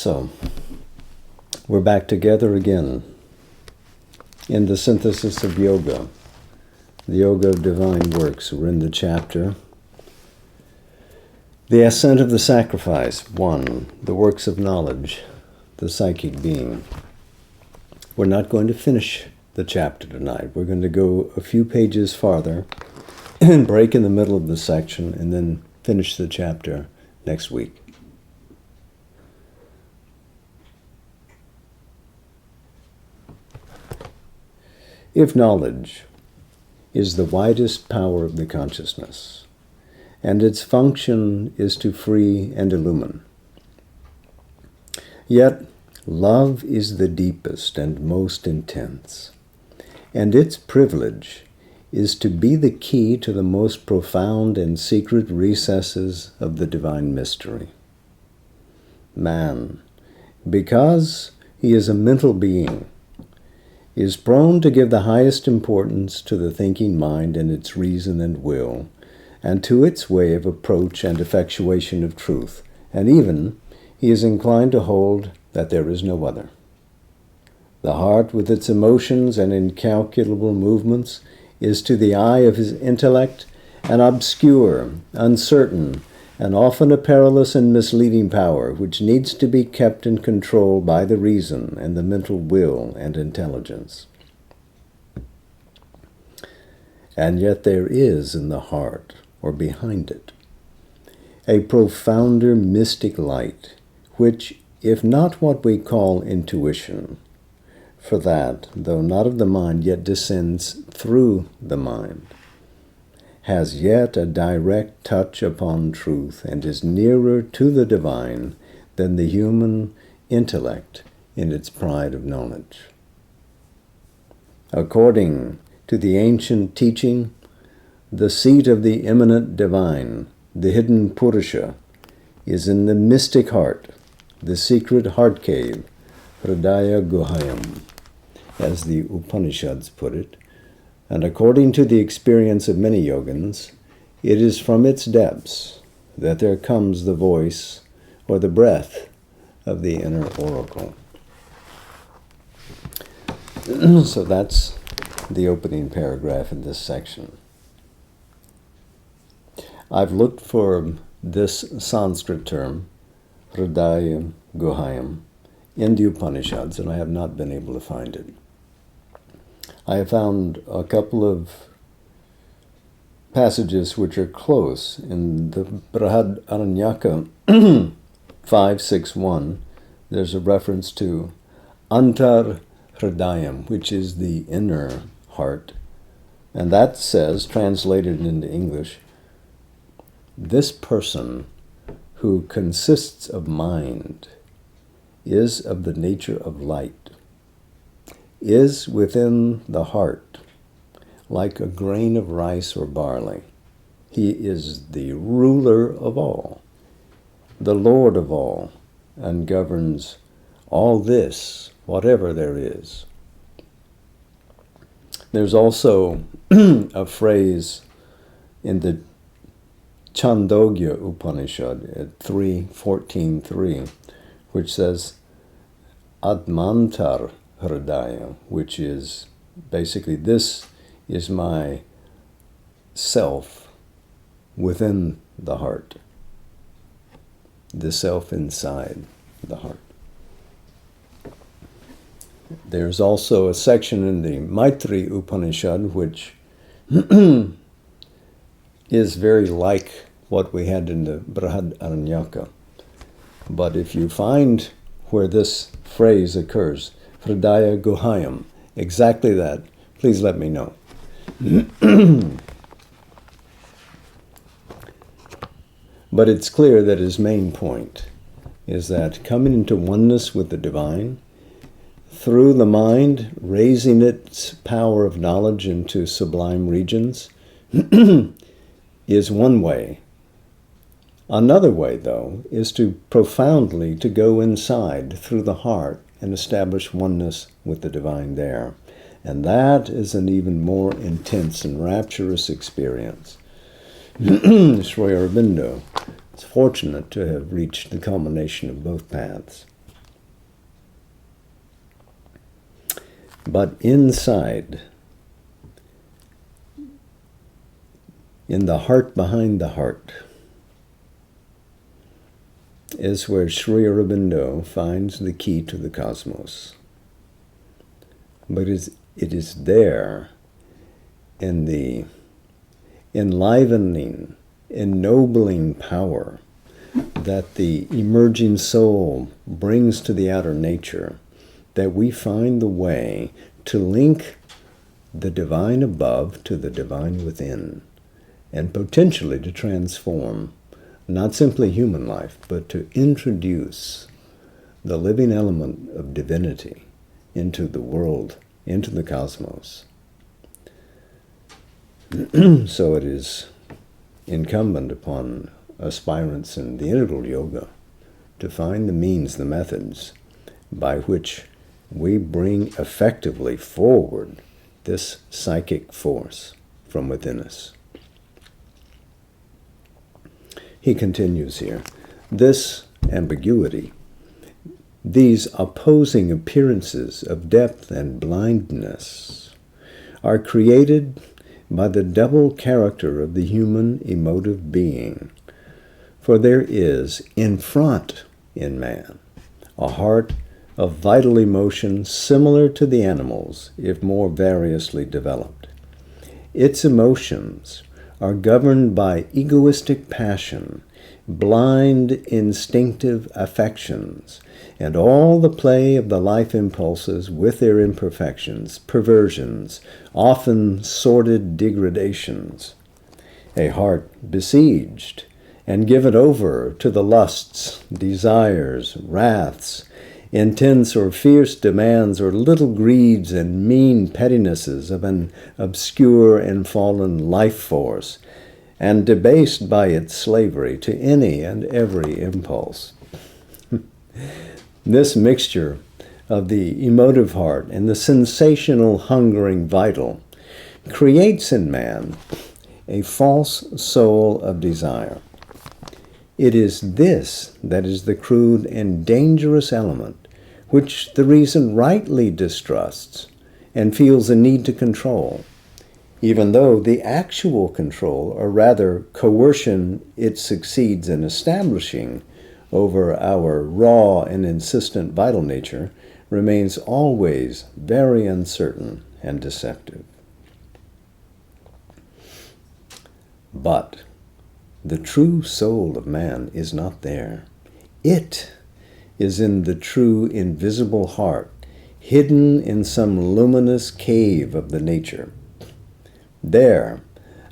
So, we're back together again in the synthesis of yoga, the yoga of divine works. We're in the chapter, the ascent of the sacrifice, 1, the works of knowledge, the psychic being. We're not going to finish the chapter tonight. We're going to go a few pages farther and break in the middle of the section and then finish the chapter next week. If knowledge is the widest power of the consciousness, and its function is to free and illumine, yet love is the deepest and most intense, and its privilege is to be the key to the most profound and secret recesses of the divine mystery. Man, because he is a mental being, is prone to give the highest importance to the thinking mind and its reason and will, and to its way of approach and effectuation of truth, and even he is inclined to hold that there is no other. The heart, with its emotions and incalculable movements, is to the eye of his intellect an obscure, uncertain, and often a perilous and misleading power which needs to be kept in control by the reason and the mental will and intelligence. And yet there is in the heart, or behind it, a profounder mystic light, which, if not what we call intuition, for that, though not of the mind, yet descends through the mind, has yet a direct touch upon truth and is nearer to the divine than the human intellect in its pride of knowledge. According to the ancient teaching, the seat of the immanent divine, the hidden Purusha, is in the mystic heart, the secret heart cave, Hridaya Guhayam, as the Upanishads put it, and according to the experience of many yogins, it is from its depths that there comes the voice or the breath of the inner oracle. So that's the opening paragraph in this section. I've looked for this Sanskrit term, Hridaya Guhayam, in the Upanishads, and I have not been able to find it. I have found a couple of passages which are close. In the Brihad Aranyaka 5.6.1, there's a reference to Antar Hridayam, which is the inner heart. And that says, translated into English, this person who consists of mind is of the nature of light, is within the heart, like a grain of rice or barley. He is the ruler of all, the Lord of all, and governs all this, whatever there is. There's also a phrase in the Chandogya Upanishad at 3.14.3, which says, Atmantar Hridaya, which is basically, this is my self within the heart, the self inside the heart. There's also a section in the Maitri Upanishad which is very like what we had in the Brihad Aranyaka. But if you find where this phrase occurs, Hridaya Guhayam, exactly that, please let me know. But it's clear that his main point is that coming into oneness with the divine, through the mind, raising its power of knowledge into sublime regions, is one way. Another way, though, is to profoundly to go inside through the heart and establish oneness with the divine there. And that is an even more intense and rapturous experience. Sri Aurobindo is fortunate to have reached the culmination of both paths. But inside, in the heart behind the heart, is where Sri Aurobindo finds the key to the cosmos. But it is there, in the enlivening, ennobling power that the emerging soul brings to the outer nature, that we find the way to link the divine above to the divine within, and potentially to transform not simply human life, but to introduce the living element of divinity into the world, into the cosmos. So it is incumbent upon aspirants in the integral yoga to find the means, the methods by which we bring effectively forward this psychic force from within us. He continues here, this ambiguity, these opposing appearances of depth and blindness, are created by the double character of the human emotive being. For there is in front in man a heart of vital emotion similar to the animals, if more variously developed. Its emotions are governed by egoistic passion, blind instinctive affections, and all the play of the life impulses with their imperfections, perversions, often sordid degradations. A heart besieged and given over to the lusts, desires, wraths, intense or fierce demands, or little greeds and mean pettinesses of an obscure and fallen life force, and debased by its slavery to any and every impulse. This mixture of the emotive heart and the sensational hungering vital creates in man a false soul of desire. It is this that is the crude and dangerous element which the reason rightly distrusts and feels a need to control, even though the actual control, or rather coercion, it succeeds in establishing over our raw and insistent vital nature, remains always very uncertain and deceptive. But the true soul of man is not there. It is in the true invisible heart, hidden in some luminous cave of the nature. There,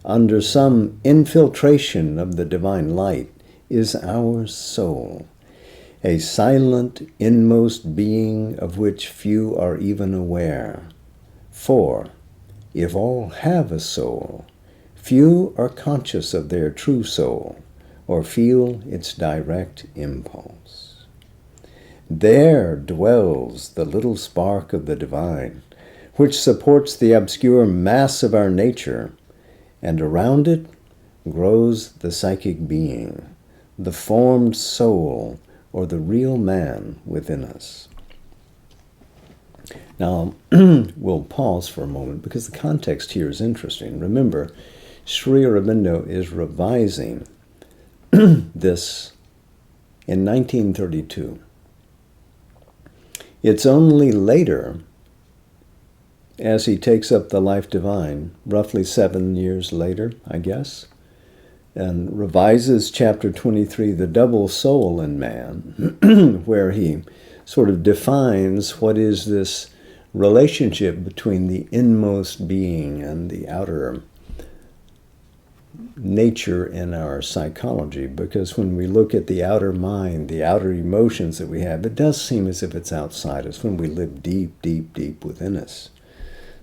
under some infiltration of the divine light, is our soul, a silent inmost being of which few are even aware. For, if all have a soul, few are conscious of their true soul, or feel its direct impulse. There dwells the little spark of the divine, which supports the obscure mass of our nature, and around it grows the psychic being, the formed soul, or the real man within us. Now, we'll pause for a moment because the context here is interesting. Remember, Sri Aurobindo is revising this in 1932. It's only later, as he takes up the Life Divine, roughly 7 years later, I guess, and revises chapter 23, The Double Soul in Man, where he sort of defines what is this relationship between the inmost being and the outer nature in our psychology. Because when we look at the outer mind, the outer emotions that we have, it does seem as if it's outside us when we live deep, deep, deep within us.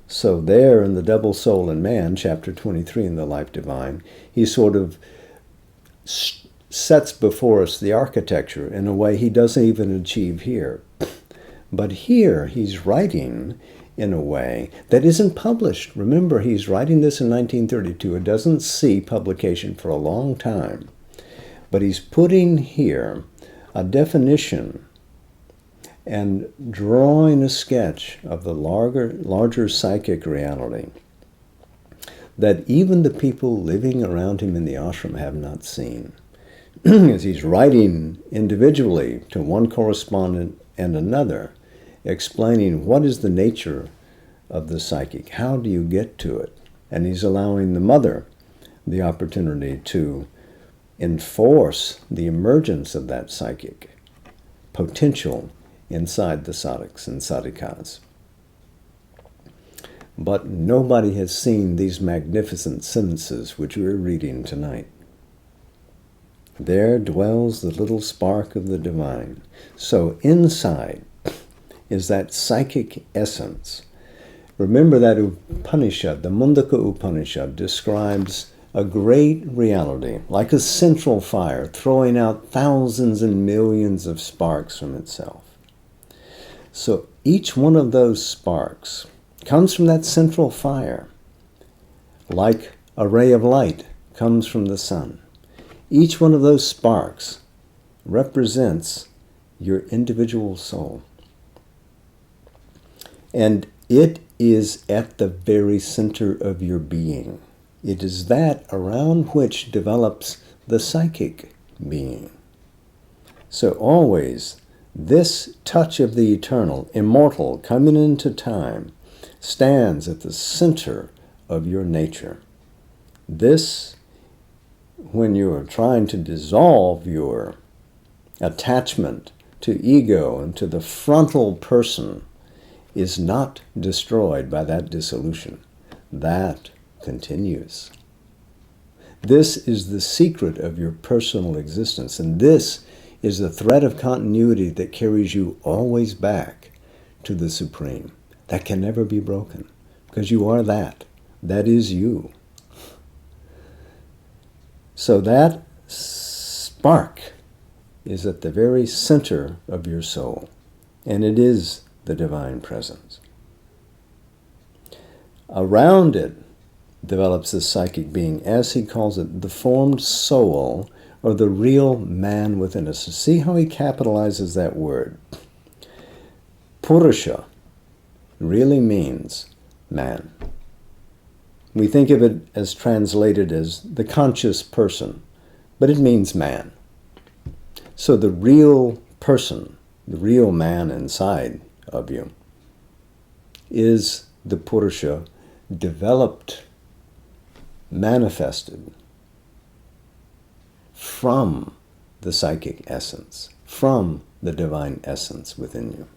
So there in The Double Soul in Man, chapter 23 in the Life Divine, he sort of sets before us the architecture in a way he doesn't even achieve here. But here he's writing in a way that isn't published. Remember, he's writing this in 1932. It doesn't see publication for a long time. But he's putting here a definition and drawing a sketch of the larger psychic reality that even the people living around him in the ashram have not seen. As he's writing individually to one correspondent and another, explaining what is the nature of the psychic, how do you get to it? And he's allowing the mother the opportunity to enforce the emergence of that psychic potential inside the sadhaks and sadhikas. But nobody has seen these magnificent sentences which we're reading tonight. There dwells the little spark of the divine. So inside is that psychic essence. Remember that Upanishad, the Mundaka Upanishad, describes a great reality, like a central fire, throwing out thousands and millions of sparks from itself. So each one of those sparks comes from that central fire, like a ray of light comes from the sun. Each one of those sparks represents your individual soul. And it is at the very center of your being. It is that around which develops the psychic being. So always, this touch of the eternal, immortal, coming into time, stands at the center of your nature. This, when you are trying to dissolve your attachment to ego and to the frontal person, is not destroyed by that dissolution. That continues. This is the secret of your personal existence, and this is the thread of continuity that carries you always back to the Supreme. That can never be broken, because you are that. That is you. So that spark is at the very center of your soul, and it is the divine presence. Around it develops the psychic being, as he calls it, the formed soul, or the real man within us. See how he capitalizes that word. Purusha really means man. We think of it as translated as the conscious person, but it means man. So the real person, the real man inside of you, is the Purusha developed, manifested from the psychic essence, from the divine essence within you.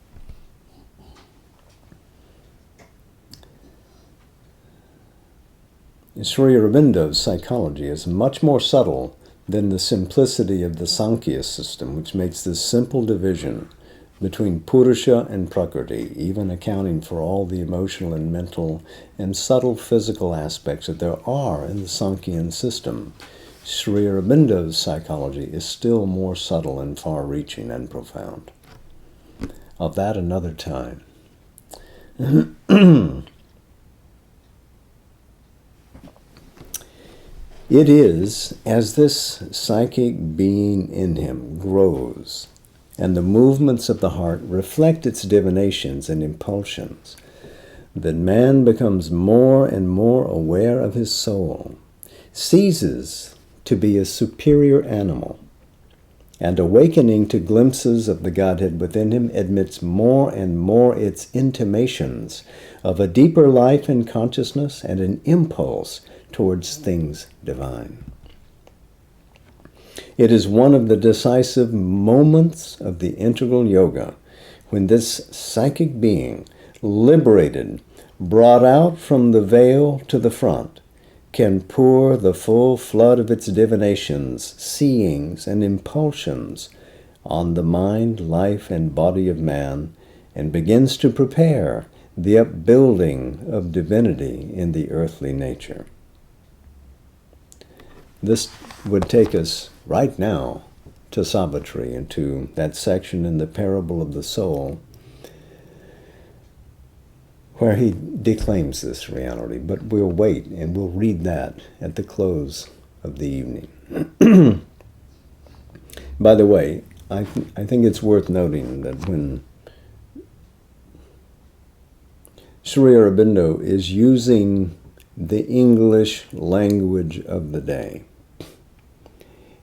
Sri Aurobindo's psychology is much more subtle than the simplicity of the Sankhya system, which makes this simple division between Purusha and Prakriti, even accounting for all the emotional and mental and subtle physical aspects that there are in the Sankhyan system. Sri Aurobindo's psychology is still more subtle and far-reaching and profound. Of that another time. It is as this psychic being in him grows, and the movements of the heart reflect its divinations and impulsions, that man becomes more and more aware of his soul, ceases to be a superior animal, and awakening to glimpses of the Godhead within him, admits more and more its intimations of a deeper life and consciousness and an impulse towards things divine. It is one of the decisive moments of the integral yoga when this psychic being, liberated, brought out from the veil to the front, can pour the full flood of its divinations, seeings, and impulsions on the mind, life, and body of man, and begins to prepare the upbuilding of divinity in the earthly nature. This would take us right now to Savitri and to that section in the parable of the soul where he declaims this reality. But we'll wait and we'll read that at the close of the evening. By the way, I think it's worth noting that when Sri Aurobindo is using the English language of the day.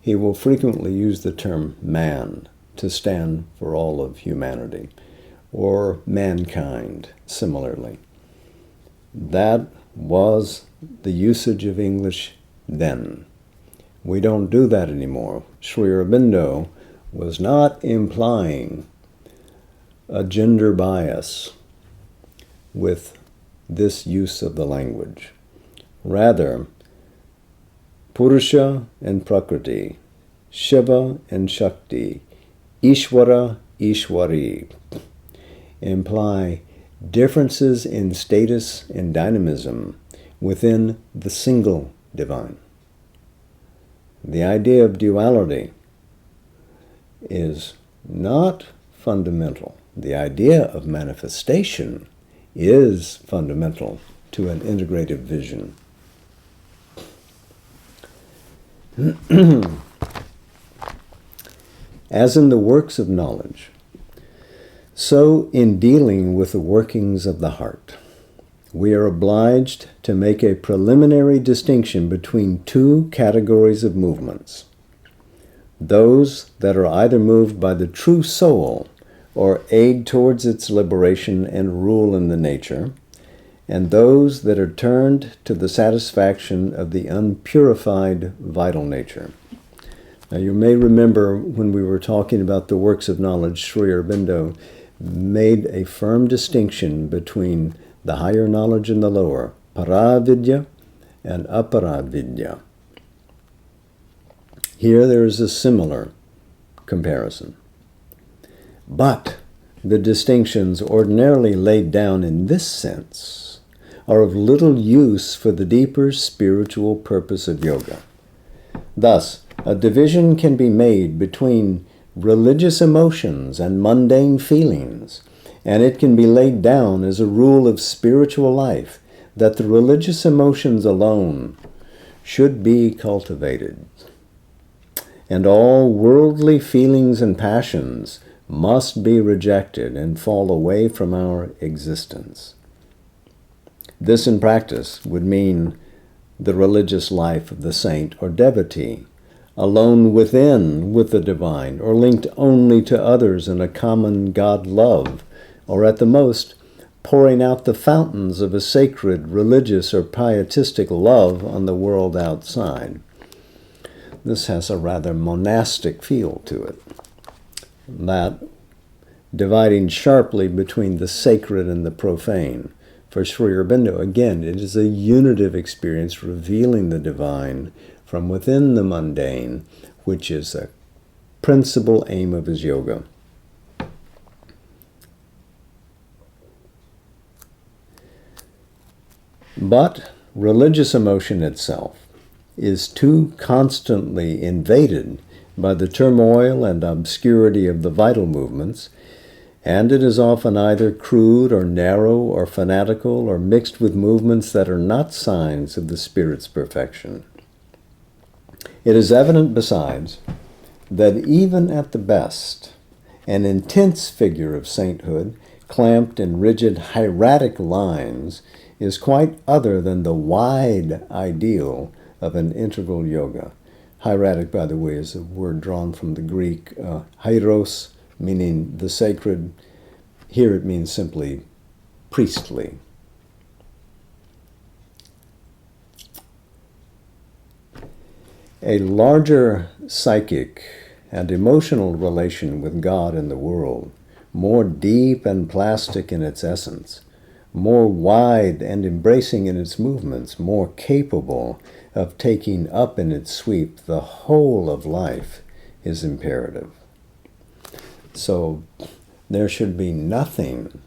He will frequently use the term man to stand for all of humanity, or mankind, similarly. That was the usage of English then. We don't do that anymore. Sri Aurobindo was not implying a gender bias with this use of the language. Rather, Purusha and Prakriti, Shiva and Shakti, Ishvara, Ishwari imply differences in status and dynamism within the single divine. The idea of duality is not fundamental. The idea of manifestation is fundamental to an integrative vision. As in the works of knowledge, so in dealing with the workings of the heart, we are obliged to make a preliminary distinction between two categories of movements: those that are either moved by the true soul or aid towards its liberation and rule in the nature, and those that are turned to the satisfaction of the unpurified vital nature. Now you may remember when we were talking about the works of knowledge, Sri Aurobindo made a firm distinction between the higher knowledge and the lower, paravidya and aparavidya. Here there is a similar comparison. But the distinctions ordinarily laid down in this sense are of little use for the deeper spiritual purpose of yoga. Thus, a division can be made between religious emotions and mundane feelings, and it can be laid down as a rule of spiritual life that the religious emotions alone should be cultivated, and all worldly feelings and passions must be rejected and fall away from our existence. This in practice would mean the religious life of the saint or devotee, alone within with the divine, or linked only to others in a common God love, or at the most, pouring out the fountains of a sacred, religious, or pietistic love on the world outside. This has a rather monastic feel to it, that dividing sharply between the sacred and the profane. For Sri Aurobindo, again, it is a unitive experience revealing the divine from within the mundane, which is a principal aim of his yoga. But religious emotion itself is too constantly invaded by the turmoil and obscurity of the vital movements, and it is often either crude or narrow or fanatical or mixed with movements that are not signs of the spirit's perfection. It is evident, besides, that even at the best, an intense figure of sainthood, clamped in rigid hieratic lines, is quite other than the wide ideal of an integral yoga. Hieratic, by the way, is a word drawn from the Greek hieros, meaning the sacred. Here it means simply priestly. A larger psychic and emotional relation with God and the world, more deep and plastic in its essence, more wide and embracing in its movements, more capable of taking up in its sweep the whole of life, is imperative. So there should be nothing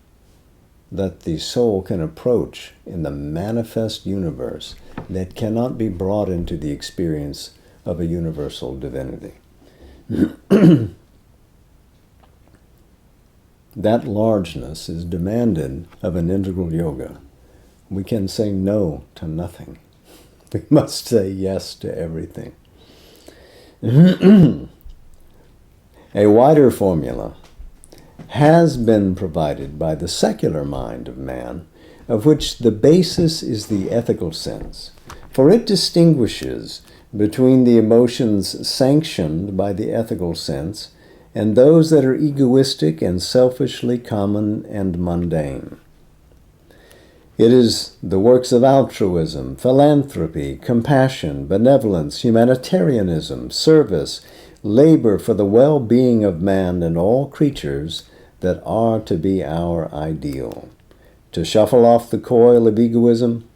that the soul can approach in the manifest universe that cannot be brought into the experience of a universal divinity. That largeness is demanded of an integral yoga. We can say no to nothing. We must say yes to everything. A wider formula has been provided by the secular mind of man of which the basis is the ethical sense, for it distinguishes between the emotions sanctioned by the ethical sense and those that are egoistic and selfishly common and mundane. It is the works of altruism, philanthropy, compassion, benevolence, humanitarianism, service, labor for the well-being of man and all creatures that are to be our ideal. To shuffle off the coil of egoism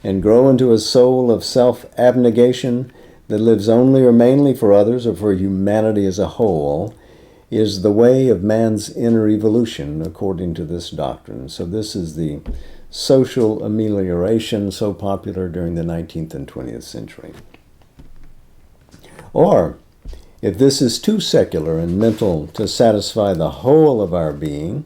and grow into a soul of self-abnegation that lives only or mainly for others or for humanity as a whole is the way of man's inner evolution according to this doctrine. So this is the social amelioration so popular during the 19th and 20th century. Or, if this is too secular and mental to satisfy the whole of our being,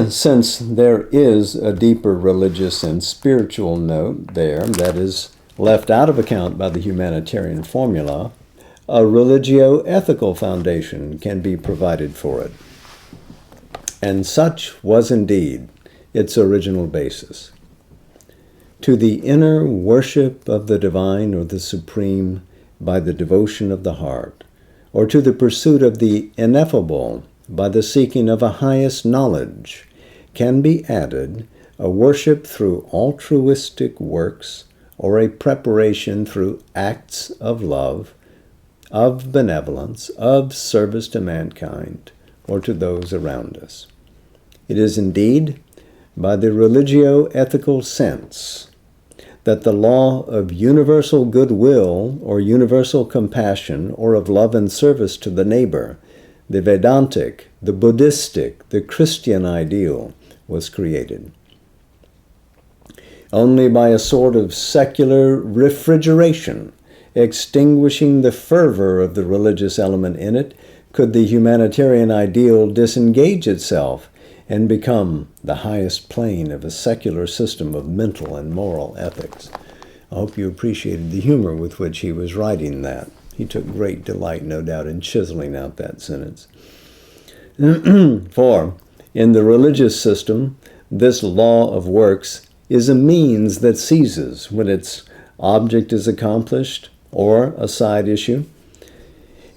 since there is a deeper religious and spiritual note there that is left out of account by the humanitarian formula, a religio-ethical foundation can be provided for it. And such was indeed its original basis. To the inner worship of the divine or the supreme by the devotion of the heart, or to the pursuit of the ineffable by the seeking of a highest knowledge, can be added a worship through altruistic works or a preparation through acts of love, of benevolence, of service to mankind, or to those around us. It is indeed by the religio-ethical sense that the law of universal goodwill or universal compassion or of love and service to the neighbor, the Vedantic, the Buddhistic, the Christian ideal was created. Only by a sort of secular refrigeration, extinguishing the fervor of the religious element in it, could the humanitarian ideal disengage itself and become the highest plane of a secular system of mental and moral ethics. I hope you appreciated the humor with which he was writing that. He took great delight, no doubt, in chiseling out that sentence. For, in the religious system, this law of works is a means that ceases when its object is accomplished or a side issue.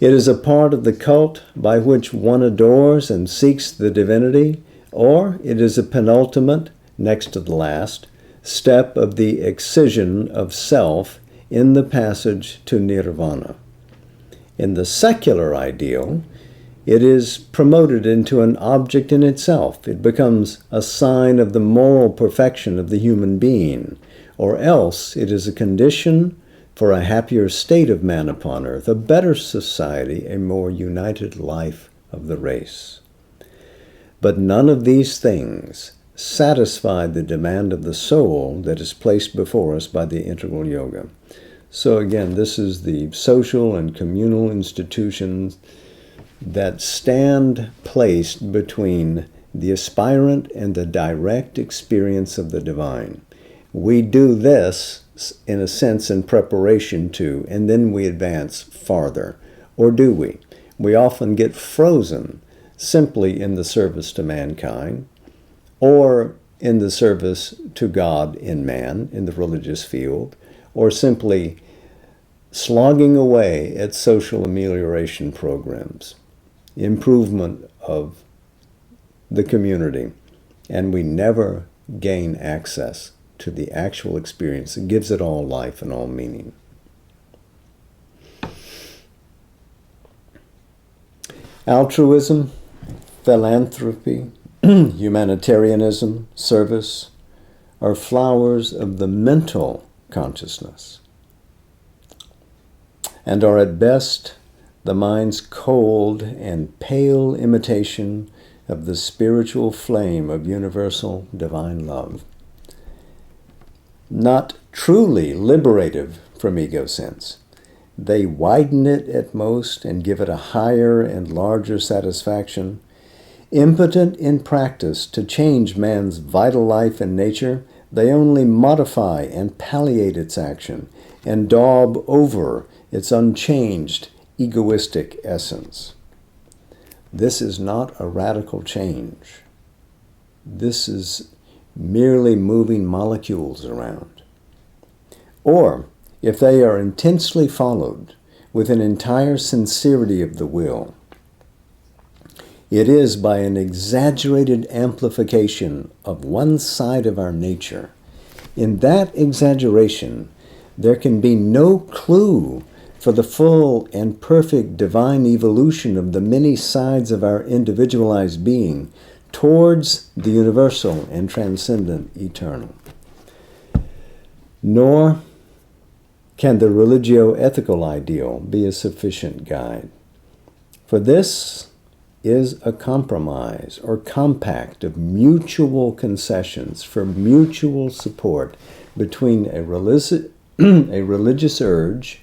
It is a part of the cult by which one adores and seeks the divinity, or it is a penultimate, next to the last, step of the excision of self in the passage to nirvana. In the secular ideal, it is promoted into an object in itself. It becomes a sign of the moral perfection of the human being, or else it is a condition for a happier state of man upon earth, a better society, a more united life of the race. But none of these things satisfy the demand of the soul that is placed before us by the integral yoga. So again, this is the social and communal institutions that stand placed between the aspirant and the direct experience of the divine. We do this, in a sense, in preparation to, and then we advance farther. Or do we? We often get frozen simply in the service to mankind, or in the service to God in man, in the religious field, or simply slogging away at social amelioration programs, improvement of the community, and we never gain access to the actual experience that gives it all life and all meaning. Altruism, philanthropy, humanitarianism, service are flowers of the mental consciousness and are at best the mind's cold and pale imitation of the spiritual flame of universal divine love. Not truly liberative from ego sense. They widen it at most and give it a higher and larger satisfaction. Impotent in practice to change man's vital life and nature, they only modify and palliate its action and daub over its unchanged egoistic essence. This is not a radical change. this is merely moving molecules around. Or, if they are intensely followed with an entire sincerity of the will, it is by an exaggerated amplification of one side of our nature. In that exaggeration, there can be no clue for the full and perfect divine evolution of the many sides of our individualized being towards the universal and transcendent eternal. Nor can the religio-ethical ideal be a sufficient guide. For this is a compromise or compact of mutual concessions for mutual support between a religious urge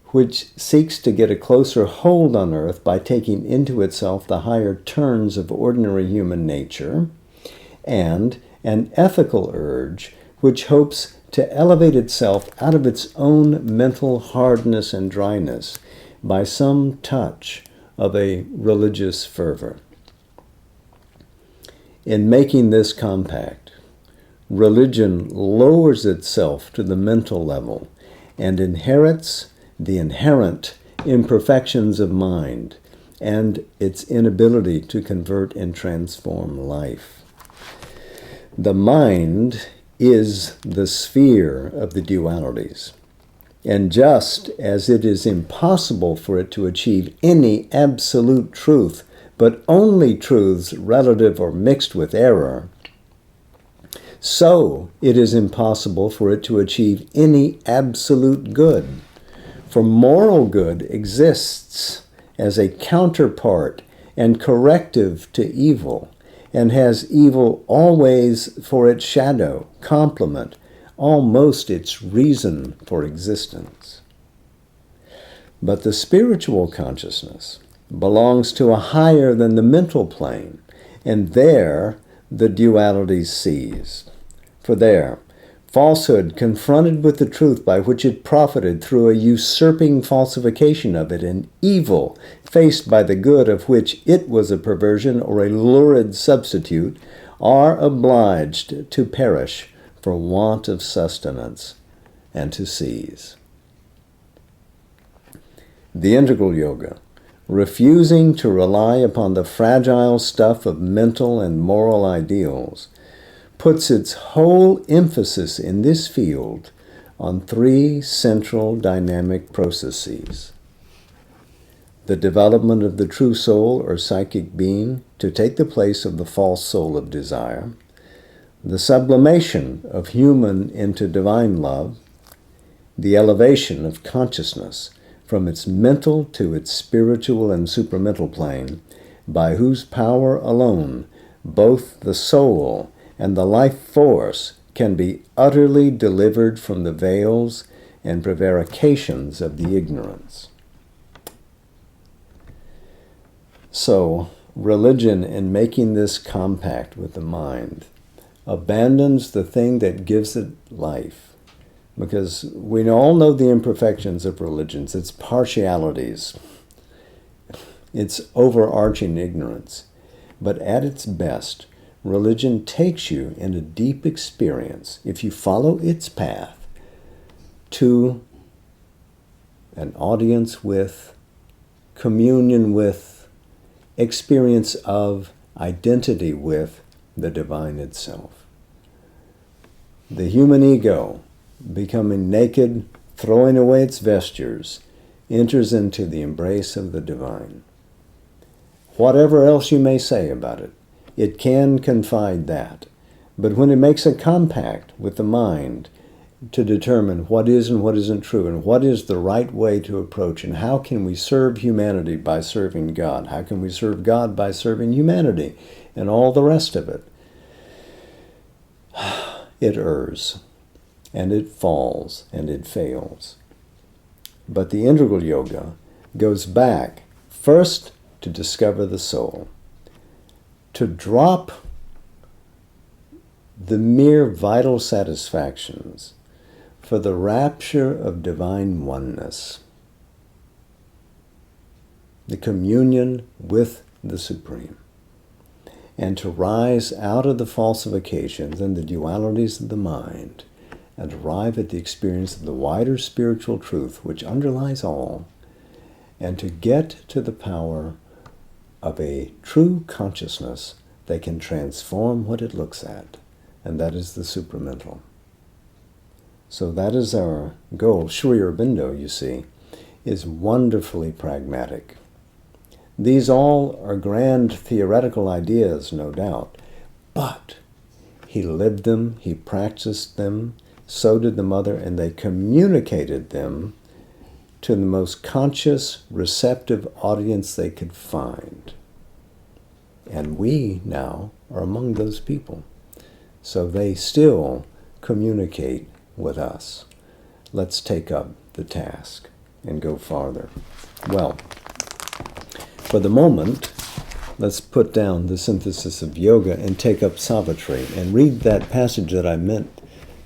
which seeks to get a closer hold on earth by taking into itself the higher turns of ordinary human nature, and an ethical urge which hopes to elevate itself out of its own mental hardness and dryness by some touch of a religious fervor. In making this compact, religion lowers itself to the mental level and inherits the inherent imperfections of mind and its inability to convert and transform life. The mind is the sphere of the dualities, and just as it is impossible for it to achieve any absolute truth, but only truths relative or mixed with error, so it is impossible for it to achieve any absolute good. For moral good exists as a counterpart and corrective to evil, and has evil always for its shadow, complement, almost its reason for existence. But the spiritual consciousness belongs to a higher than the mental plane, and there the dualities cease. For there, falsehood confronted with the truth by which it profited through a usurping falsification of it, and evil faced by the good of which it was a perversion or a lurid substitute, are obliged to perish for want of sustenance and to cease. The integral yoga, refusing to rely upon the fragile stuff of mental and moral ideals, puts its whole emphasis in this field on three central dynamic processes: the development of the true soul or psychic being to take the place of the false soul of desire, the sublimation of human into divine love, the elevation of consciousness from its mental to its spiritual and supramental plane, by whose power alone both the soul and the life force can be utterly delivered from the veils and prevarications of the ignorance. So, religion, in making this compact with the mind, abandons the thing that gives it life. Because we all know the imperfections of religions, its partialities, its overarching ignorance. But at its best, religion takes you in a deep experience, if you follow its path, to an audience with, communion with, experience of, identity with the divine itself. The human ego, becoming naked, throwing away its vestures, enters into the embrace of the divine. Whatever else you may say about it, it can confide that. But when it makes a compact with the mind to determine what is and what isn't true, and what is the right way to approach, and how can we serve humanity by serving God, how can we serve God by serving humanity, and all the rest of it, it errs, and it falls, and it fails. But the integral yoga goes back first to discover the soul, to drop the mere vital satisfactions for the rapture of divine oneness, the communion with the Supreme. and to rise out of the falsifications and the dualities of the mind and arrive at the experience of the wider spiritual truth which underlies all, and to get to the power of a true consciousness that can transform what it looks at, and that is the supramental. So that is our goal. Sri Aurobindo, you see, is wonderfully pragmatic. These all are grand theoretical ideas, no doubt, but he lived them, he practiced them, so did the mother, and they communicated them to the most conscious, receptive audience they could find. And we now are among those people. So they still communicate with us. Let's take up the task and go farther. Well, for the moment, let's put down the synthesis of yoga and take up Savitri and read that passage that I meant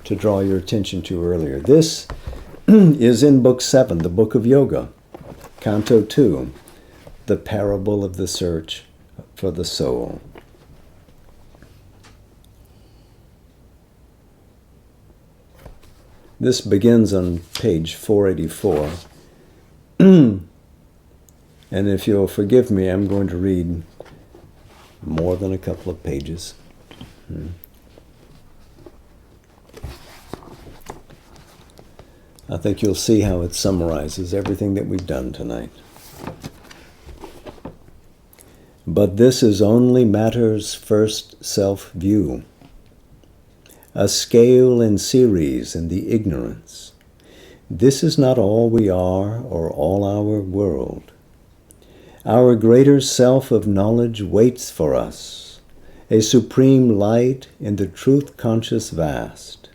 to draw your attention to earlier. This is in Book 7, the Book of Yoga, Canto 2, the parable of the search for the soul. This begins on page 484. And if you'll forgive me, I'm going to read more than a couple of pages. I think you'll see how it summarizes everything that we've done tonight. But this is only matter's first self-view, a scale and series in the ignorance. This is not all we are or all our world. Our greater self of knowledge waits for us, a supreme light in the truth-conscious vast.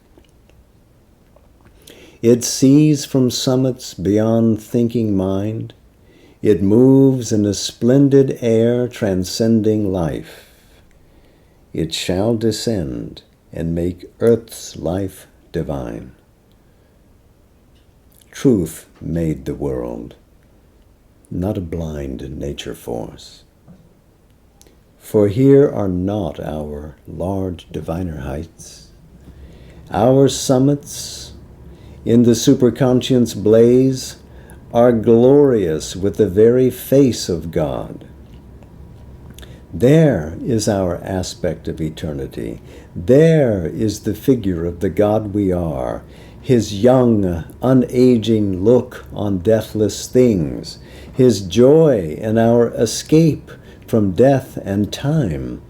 It sees from summits beyond thinking mind. It moves in a splendid air transcending life. It shall descend and make earth's life divine. Truth made the world, not a blind nature force. For here are not our large diviner heights. Our summits in the superconscience blaze are glorious with the very face of God. There is our aspect of eternity. There is the figure of the God we are, his young, unaging look on deathless things, his joy in our escape from death and time,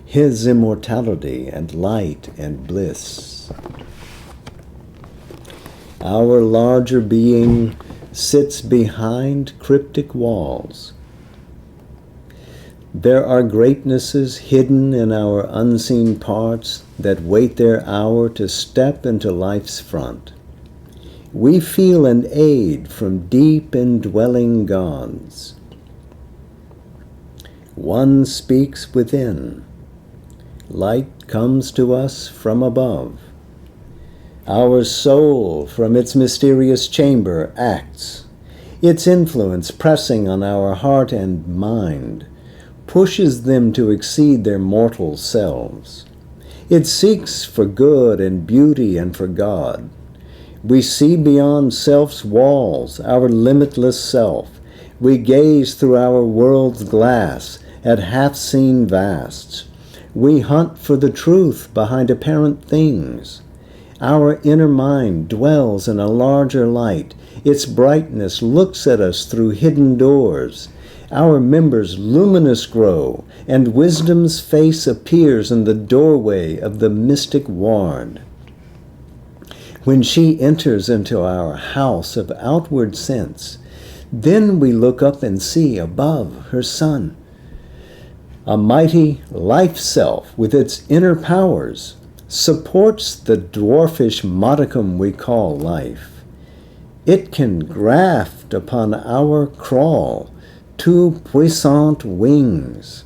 his immortality and light and bliss. Our larger being sits behind cryptic walls. There are greatnesses hidden in our unseen parts that wait their hour to step into life's front. We feel an aid from deep indwelling gods. One speaks within. Light comes to us from above. Our soul from its mysterious chamber acts. Its influence pressing on our heart and mind pushes them to exceed their mortal selves. It seeks for good and beauty and for God. We see beyond self's walls our limitless self. We gaze through our world's glass at half-seen vasts. We hunt for the truth behind apparent things. Our inner mind dwells in a larger light. Its brightness looks at us through hidden doors. Our members luminous grow, and wisdom's face appears in the doorway of the mystic ward. When she enters into our house of outward sense, then we look up and see above her sun a mighty life self with its inner powers supports the dwarfish modicum we call life. It can graft upon our crawl two puissant wings.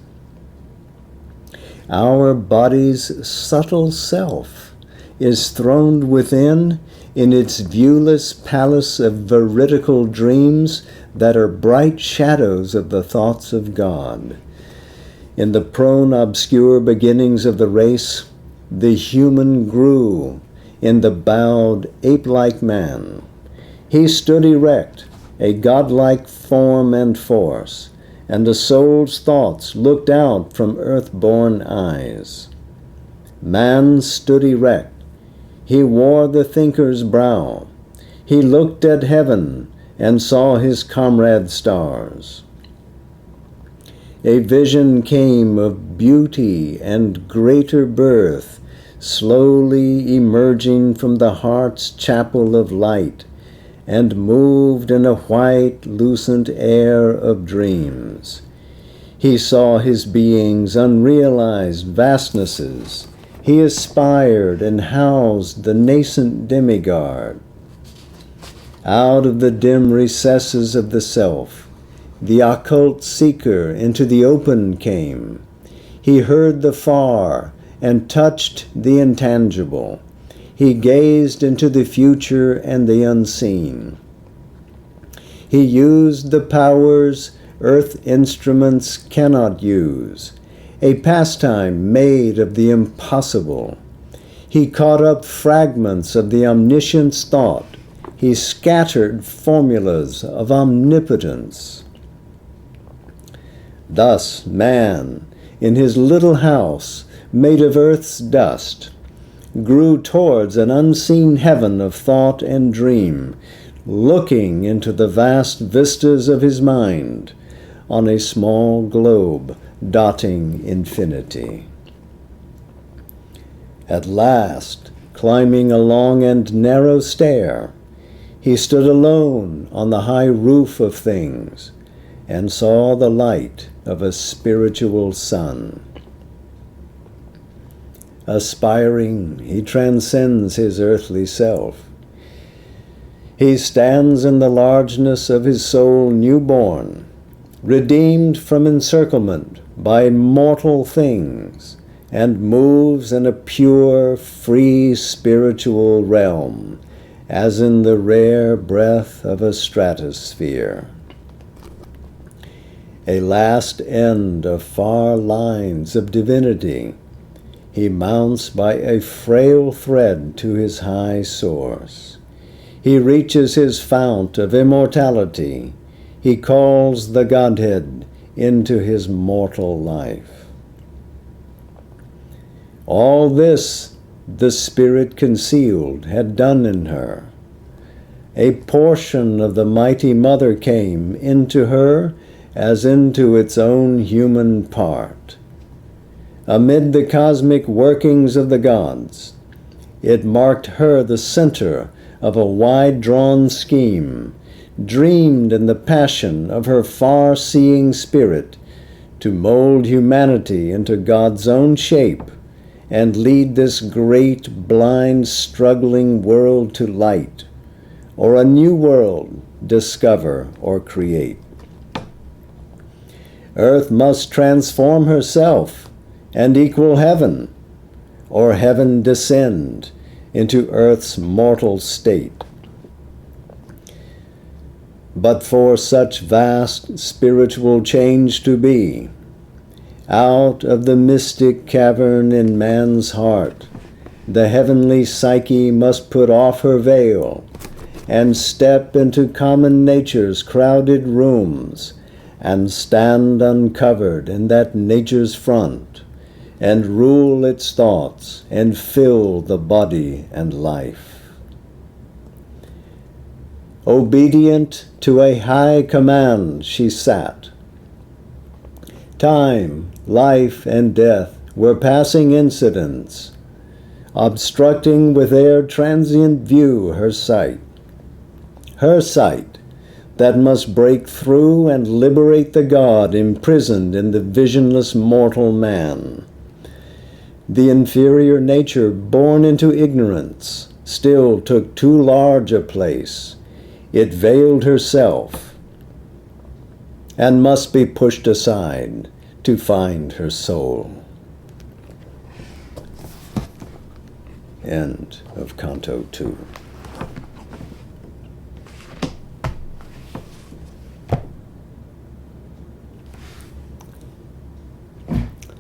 Our body's subtle self is throned within in its viewless palace of veridical dreams that are bright shadows of the thoughts of God. In the prone, obscure beginnings of the race, the human grew in the bowed, ape-like man. He stood erect, a godlike form and force, and the soul's thoughts looked out from earth-born eyes. Man stood erect. He wore the thinker's brow. He looked at heaven and saw his comrade stars. A vision came of beauty and greater birth, slowly emerging from the heart's chapel of light, and moved in a white, lucent air of dreams. He saw his being's unrealized vastnesses. He aspired and housed the nascent demigod. Out of the dim recesses of the self, the occult seeker into the open came. He heard the far and touched the intangible. He gazed into the future and the unseen. He used the powers earth instruments cannot use, a pastime made of the impossible. He caught up fragments of the omniscient's thought. He scattered formulas of omnipotence. Thus man, in his little house made of earth's dust, grew towards an unseen heaven of thought and dream, looking into the vast vistas of his mind on a small globe dotting infinity. At last, climbing a long and narrow stair, he stood alone on the high roof of things and saw the light of a spiritual sun. Aspiring, he transcends his earthly self. He stands in the largeness of his soul newborn, redeemed from encirclement by mortal things, and moves in a pure, free spiritual realm, as in the rare breath of a stratosphere. A last end of far lines of divinity, he mounts by a frail thread to his high source. He reaches his fount of immortality. He calls the Godhead into his mortal life. All this the Spirit concealed had done in her. A portion of the mighty Mother came into her as into its own human part. Amid the cosmic workings of the gods, it marked her the center of a wide-drawn scheme, dreamed in the passion of her far-seeing spirit to mold humanity into God's own shape and lead this great, blind, struggling world to light, or a new world discover or create. Earth must transform herself and equal heaven, or heaven descend into earth's mortal state. But for such vast spiritual change to be, out of the mystic cavern in man's heart, the heavenly psyche must put off her veil and step into common nature's crowded rooms and stand uncovered in that nature's front and rule its thoughts and fill the body and life. Obedient to a high command she sat. Time, life, and death were passing incidents, obstructing with their transient view her sight that must break through and liberate the God imprisoned in the visionless mortal man. The inferior nature born into ignorance still took too large a place. It veiled herself and must be pushed aside to find her soul. End of Canto 2.